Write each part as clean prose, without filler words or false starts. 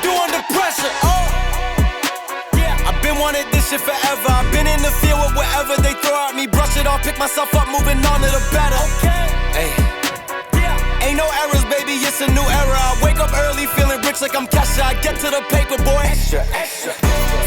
do under pressure. Yeah, I've been wanting this shit forever. I've been in the field with whatever they throw at me. Brush it off, pick myself up, moving on to the better. Hey. Ain't no errors, baby, it's a new era. I wake up early, feeling rich like I'm Kesha. I get to the paper, boy. Extra.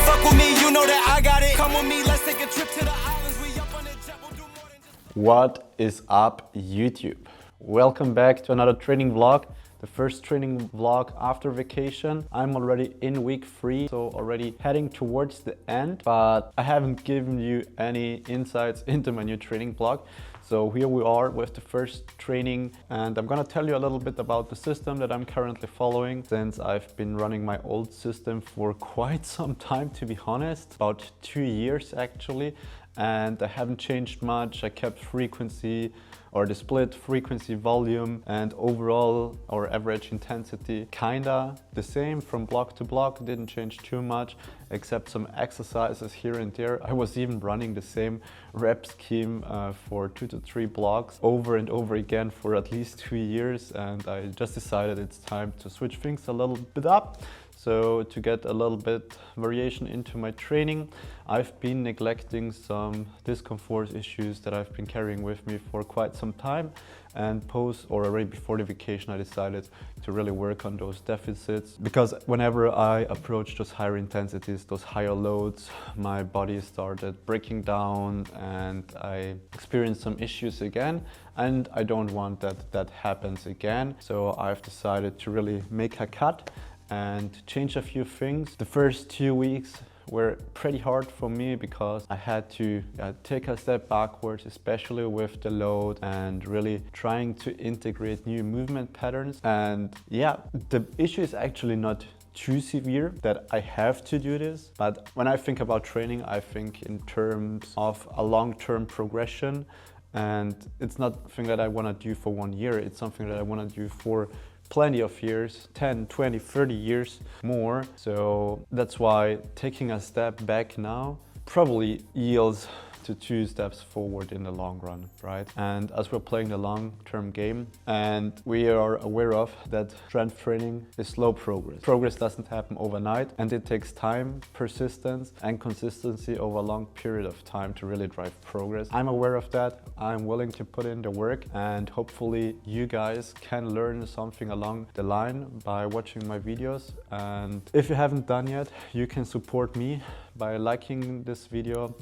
Fuck with me, you know that I got it. Come with me, let's take a trip to the islands. We up on the jet, we'll do more than just... What is up, YouTube? Welcome back to another training vlog. The first training vlog after vacation. I'm already in week 3, so already heading towards the end, but I haven't given you any insights into my new training vlog. So here we are with the first training, and I'm gonna tell you a little bit about the system that I'm currently following, since I've been running my old system for quite some time, to be honest, about 2 years actually, and I haven't changed much. I kept frequency, or the split frequency, volume, and overall our average intensity kinda the same from block to block. Didn't change too much except some exercises here and there. I was even running the same rep scheme for 2 to 3 blocks over and over again for at least 2 years, and I just decided it's time to switch things a little bit up. So to get a little bit variation into my training, I've been neglecting some discomfort issues that I've been carrying with me for quite some time, and already before the vacation I decided to really work on those deficits, because whenever I approached those higher intensities, those higher loads, my body started breaking down and I experienced some issues again, and I don't want that happens again. So I've decided to really make a cut and change a few things. The first 2 weeks were pretty hard for me because I had to take a step backwards, especially with the load and really trying to integrate new movement patterns. And yeah, the issue is actually not too severe that I have to do this, but when I think about training, I think in terms of a long-term progression, and it's not something that I want to do for 1 year. It's something that I want to do for plenty of years, 10, 20, 30 years more. So that's why taking a step back now probably yields to 2 steps forward in the long run, right? And as we're playing the long-term game, and we are aware of that strength training is slow progress. Progress doesn't happen overnight, and it takes time, persistence, and consistency over a long period of time to really drive progress. I'm aware of that. I'm willing to put in the work, and hopefully you guys can learn something along the line by watching my videos. And if you haven't done yet, you can support me by liking this video.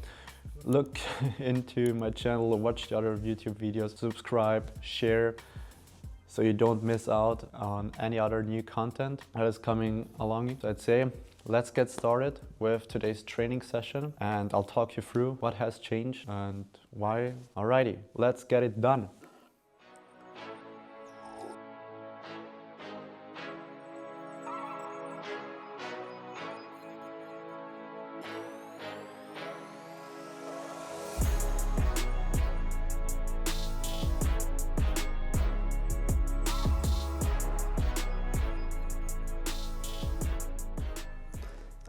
Look into my channel, watch the other YouTube videos, subscribe, share, so you don't miss out on any other new content that is coming along. So I'd say let's get started with today's training session, and I'll talk you through what has changed and why. Alrighty, let's get it done.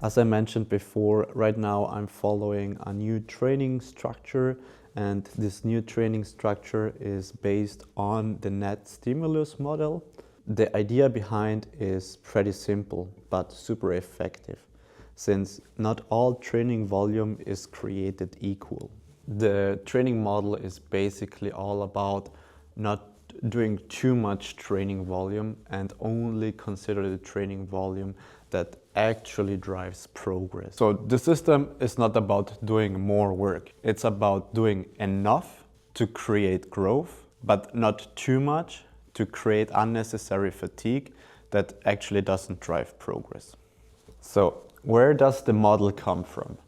As I mentioned before, right now I'm following a new training structure, and this new training structure is based on the net stimulus model. The idea behind is pretty simple but super effective, since not all training volume is created equal. The training model is basically all about not doing too much training volume and only consider the training volume that actually drives progress. So the system is not about doing more work. It's about doing enough to create growth, but not too much to create unnecessary fatigue that actually doesn't drive progress. So where does the model come from?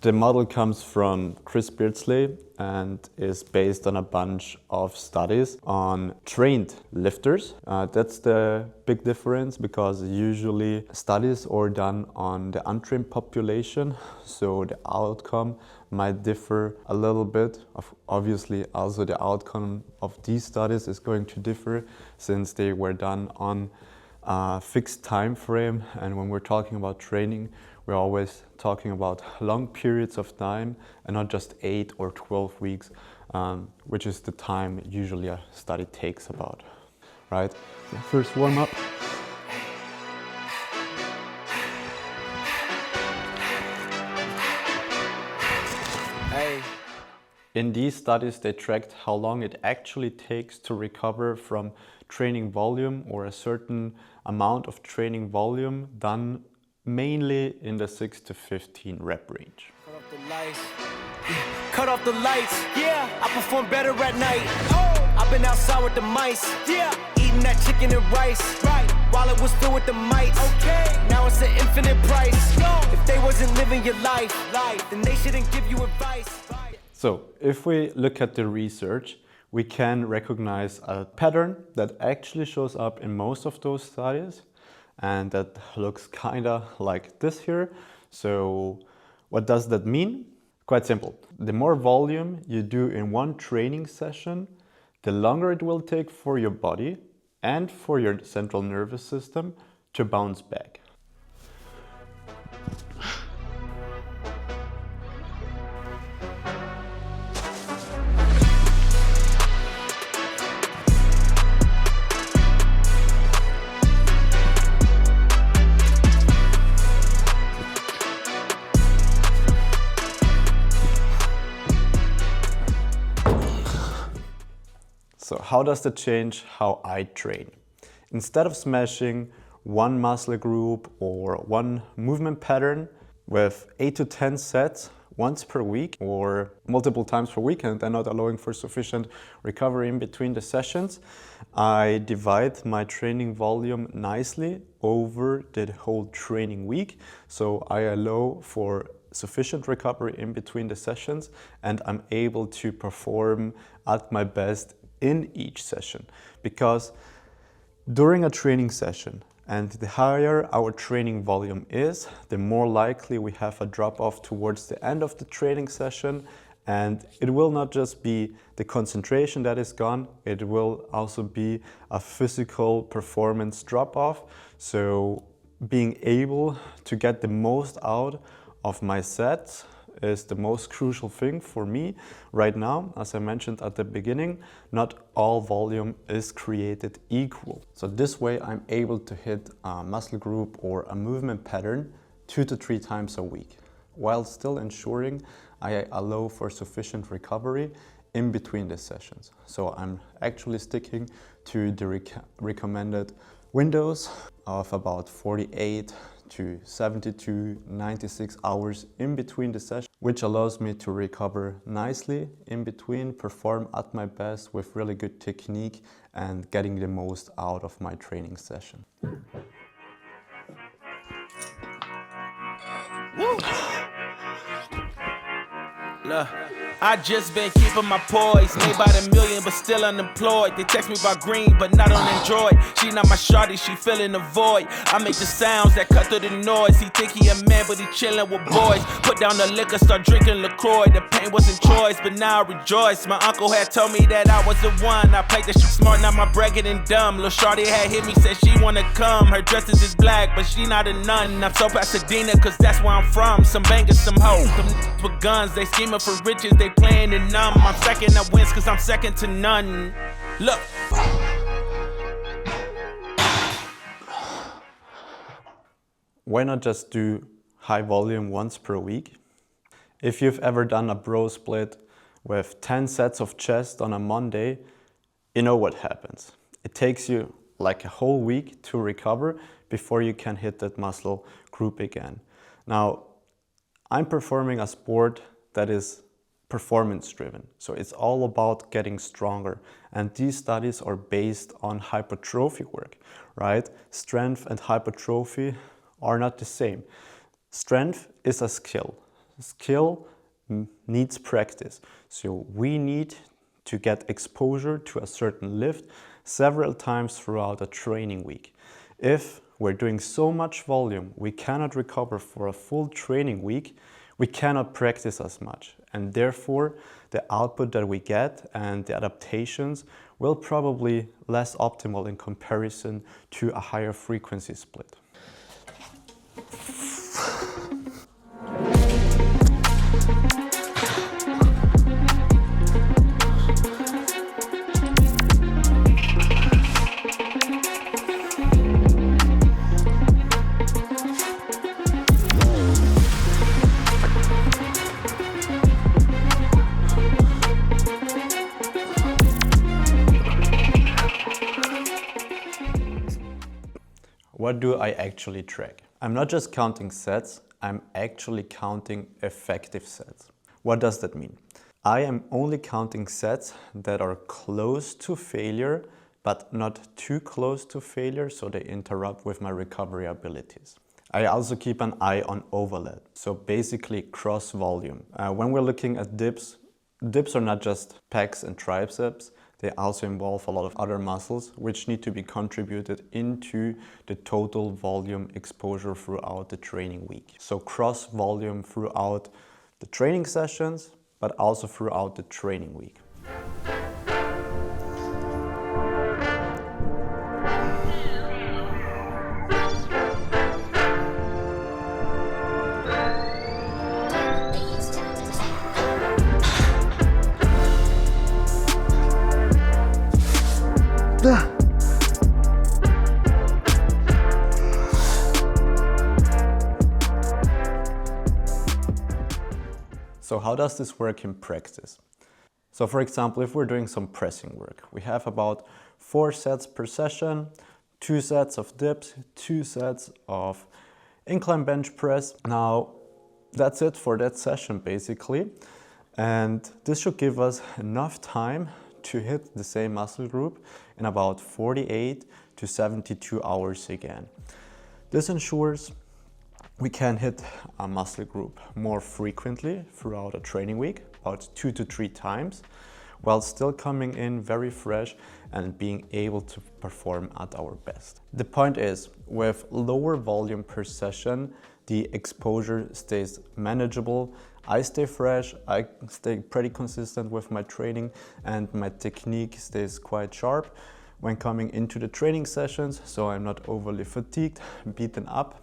The model comes from Chris Beardsley and is based on a bunch of studies on trained lifters. That's the big difference, because usually studies are done on the untrained population, so the outcome might differ a little bit. Obviously, also the outcome of these studies is going to differ, since they were done on a fixed time frame, and when we're talking about training, we're always talking about long periods of time and not just 8 or 12 weeks, which is the time usually a study takes about, right? So first warm up. In these studies, they tracked how long it actually takes to recover from training volume or a certain amount of training volume done mainly in the 6 to 15 rep range. Cut off the lights. Cut off the lights. Yeah, I perform better at night. I've been outside with the mice. Yeah, eating that chicken and rice. Right, while it was filled with the mites. Okay, now it's an infinite price. If they wasn't living your life, then they shouldn't give you advice. So if we look at the research, we can recognize a pattern that actually shows up in most of those studies, and that looks kinda like this here. So what does that mean? Quite simple. The more volume you do in one training session, the longer it will take for your body and for your central nervous system to bounce back. So how does that change how I train? Instead of smashing one muscle group or one movement pattern with 8 to 10 sets once per week or multiple times per week and not allowing for sufficient recovery in between the sessions, I divide my training volume nicely over the whole training week. So I allow for sufficient recovery in between the sessions, and I'm able to perform at my best in each session. Because during a training session, and the higher our training volume is, the more likely we have a drop off towards the end of the training session. And it will not just be the concentration that is gone, it will also be a physical performance drop off. So being able to get the most out of my sets is the most crucial thing for me right now. As I mentioned at the beginning, not all volume is created equal. So this way I'm able to hit a muscle group or a movement pattern 2 to 3 times a week, while still ensuring I allow for sufficient recovery in between the sessions. So I'm actually sticking to the recommended windows of about 48 to 72, 96 hours in between the sessions, which allows me to recover nicely in between, perform at my best with really good technique, and getting the most out of my training session. Look, I just been keeping my poise. Made by the million, but still unemployed. They text me about green, but not on Android. She not my shawty, she filling the void. I make the sounds that cut through the noise. He think he a man, but he chillin' with boys. Put down the liquor, start drinking LaCroix. The pain wasn't choice, but now I rejoice. My uncle had told me that I was the one. I played that shit smart, now my bragging and dumb. Lil' shawty had hit me, said she wanna come. Her dresses is black, but she not a nun. I'm so Pasadena, cause that's where I'm from. Some bangers, some hoes. Them with guns, they scheming for riches, they playing it numb. I'm second, I wins cause I'm second to none. Look. Why not just do high volume once per week? If you've ever done a bro split with 10 sets of chest on a Monday, you know what happens. It takes you like a whole week to recover before you can hit that muscle group again. Now, I'm performing a sport that is performance driven. So it's all about getting stronger. And these studies are based on hypertrophy work, right? Strength and hypertrophy are not the same. Strength is a skill. Skill needs practice. So we need to get exposure to a certain lift several times throughout a training week. If we're doing so much volume, we cannot recover for a full training week, we cannot practice as much. And therefore, the output that we get and the adaptations will probably less optimal in comparison to a higher frequency split. what do I actually track? I'm not just counting sets, I'm actually counting effective sets. What does that mean? I am only counting sets that are close to failure, but not too close to failure, so they interrupt with my recovery abilities. I also keep an eye on overlap, so basically cross volume. When we're looking at dips are not just pecs and triceps, they also involve a lot of other muscles which need to be contributed into the total volume exposure throughout the training week. So cross volume throughout the training sessions, but also throughout the training week. So how does this work in practice? So for example, if we're doing some pressing work, we have about 4 sets per session, 2 sets of dips, 2 sets of incline bench press. Now that's it for that session basically. And this should give us enough time to hit the same muscle group in about 48 to 72 hours again. This ensures we can hit a muscle group more frequently throughout a training week, about 2 to 3 times, while still coming in very fresh and being able to perform at our best. The point is, with lower volume per session, the exposure stays manageable. I stay fresh, I stay pretty consistent with my training, and my technique stays quite sharp when coming into the training sessions, so I'm not overly fatigued, beaten up,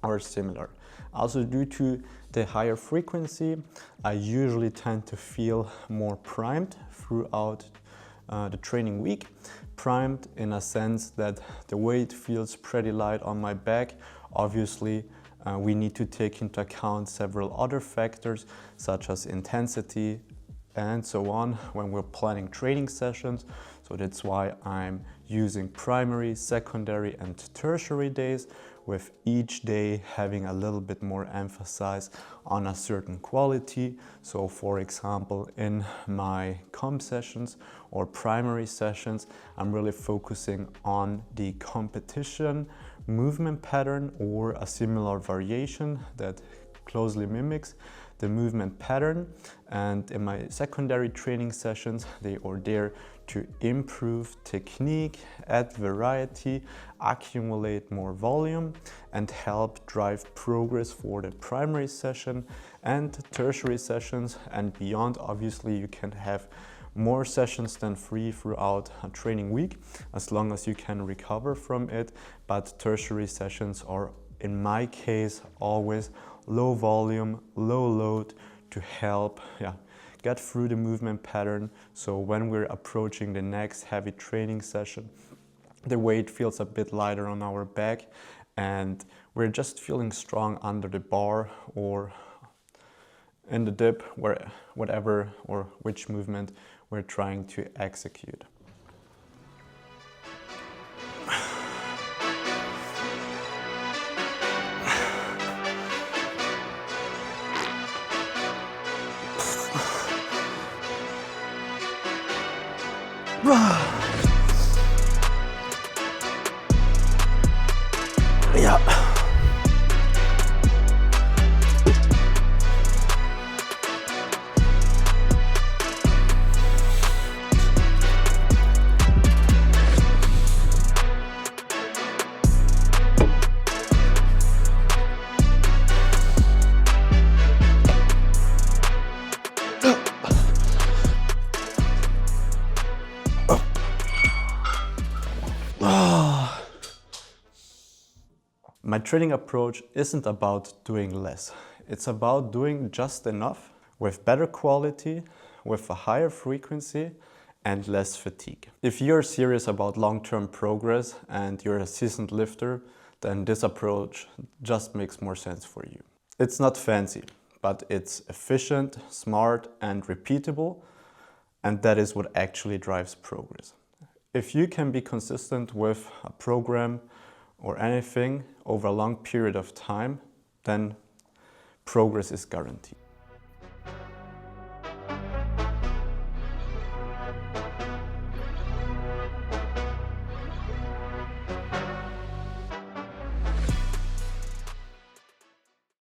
or similar. Also, due to the higher frequency, I usually tend to feel more primed throughout the training week. Primed in a sense that the weight feels pretty light on my back. Obviously, we need to take into account several other factors such as intensity and so on when we're planning training sessions. So that's why I'm using primary, secondary and tertiary days, with each day having a little bit more emphasis on a certain quality. So for example, in my comp sessions or primary sessions, I'm really focusing on the competition movement pattern or a similar variation that closely mimics the movement pattern. And in my secondary training sessions, they are there to improve technique, add variety, accumulate more volume, and help drive progress for the primary session and tertiary sessions and beyond. Obviously, you can have more sessions than 3 throughout a training week, as long as you can recover from it. But tertiary sessions are, in my case, always low volume, low load to help get through the movement pattern. So when we're approaching the next heavy training session, the weight feels a bit lighter on our back and we're just feeling strong under the bar or in the dip, whatever or which movement we're trying to execute. Yeah. My training approach isn't about doing less. It's about doing just enough with better quality, with a higher frequency and less fatigue. If you're serious about long-term progress and you're a seasoned lifter, then this approach just makes more sense for you. It's not fancy, but it's efficient, smart and repeatable, and that is what actually drives progress. If you can be consistent with a program or anything over a long period of time, then progress is guaranteed.